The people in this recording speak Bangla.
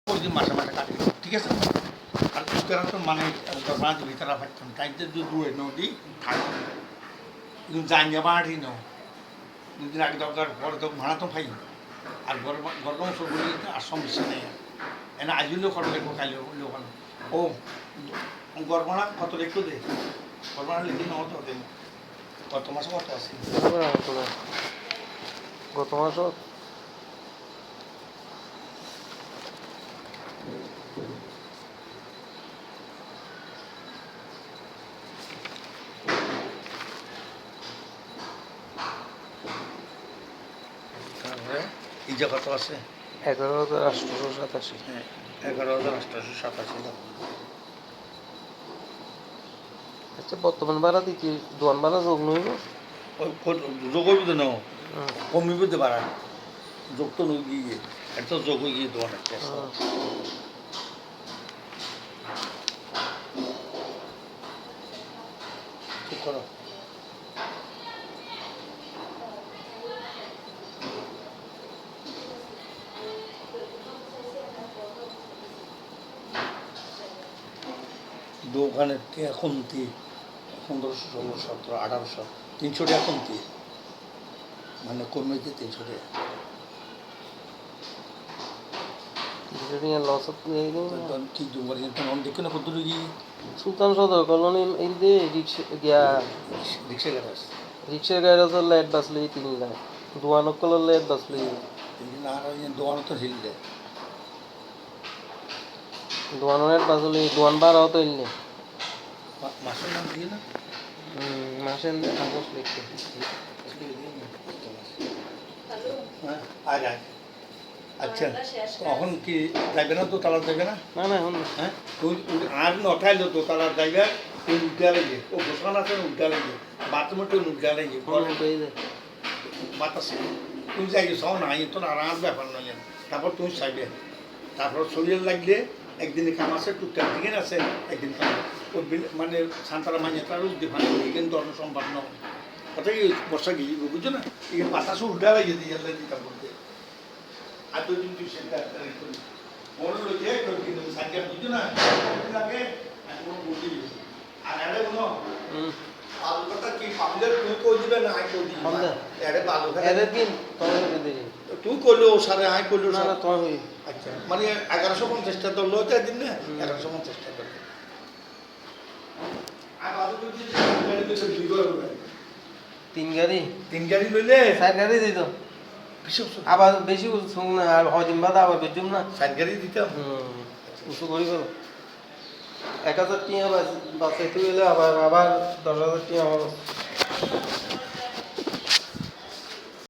প্রতিদিন মাসে মাসে কাটি ঠিক আছে আর উত্তরা তো মানে গরমাজ ভিতরা পাচ্ছেন টাইমতে যদি দূরে নদী থাকবে কিন্তু জাঙ্গা বাড়ি ন দুদিন আগে দরকার পরে তো ভাড়া তো পাই আর গরম সবগুলি আর সমস্যা নেই এনে আজিলেও কত দেখবো কাইলেও লোকাল ও গরমানা কত দেখতো দে গরমানা লিখি ন তো দেব গত মাসে কত আছে গত মাসত তারপরে এই যে কত আছে 11,887। হ্যাঁ 11,887 আচ্ছা বর্তমান ভাড়া দিচ্ছি দোয়ান ভাড়া যোগ নইব ওই যোগ হইব তো নাও কমিব তো বাড়া যোগ তো নই গিয়ে এটা তো যোগ হয়ে গিয়ে দোয়ান একটা ঠিক করো দোকানের টাকা কমতি 1500 1600 1700 1800 300 টাকা কমতি মানে কমেছে 300 টাকা লস কি দুবার তখন দেখো না কত গিয়ে সুলতান সদর কলোনি এই যে রিক্সা গিয়া রিক্সা গাড়ি আছে রিক্সা গাড়ি তো লাইট বাসলে 3 লাখ দোয়ানক কলার লাইট বাসলে আর দোকান তো ঝিল দেয় দোয়ান লাইট বাসলে দোয়ান ভাড়াও তো ইলনে মাসের নাম দিয়ে না মাসের আগস লিখতে হ্যাঁ আয় আয় আচ্ছা এখন কি যাইবে না তো তালা যাইবে না না না এখন হ্যাঁ তুই আর নটাইলো তো তালা যাইবে তুই উল্টা লাগে ও বসান আছে উল্টা লাগে বাথরুমে তুই উল্টা লাগে বাতাস তুই যাই সব নাই তোর আরাম ব্যাপার নয় তারপর তুই চাইবে তারপর শরীর লাগলে একদিনে কাম আছে টুকটাক দিকে আছে একদিন কাম ও মানে সান্তারা মাইনে তার উদ্দীপান কিন্তু অন্য সম্ভব নয় কথা কি বর্ষা গিয়ে বুঝছো না এই বাতাসও উল্টা লাগে দিয়ে দিতা বলতে আর তুই কিন্তু সেটা মনে হলো যে কিন্তু সাইকেল বুঝছো না লাগে কোনো বুঝি আর এটা কোনো আলু কথা কি পাবলিক তুই কই দিবে না আই কই দিবি এটা বালু এর দিন তোমরা দিদি তুই কইলো সারে আই কইলো না না তোমার হই আচ্ছা মানে 1150 টাকা দল লইতে দিন না 1150 টাকা আর বালু যদি গাড়ি দিতে দুই করে তিন গাড়ি লইলে 4 গাড়ি দিত আবার বেশি শুন না আর হদিন বাদ আবার বেজুম না 4 গাড়ি দিতাম উঁচু করি গেল 1000 টাকা বাঁচাইতে গেলে আবার 10,000 টাকা আমার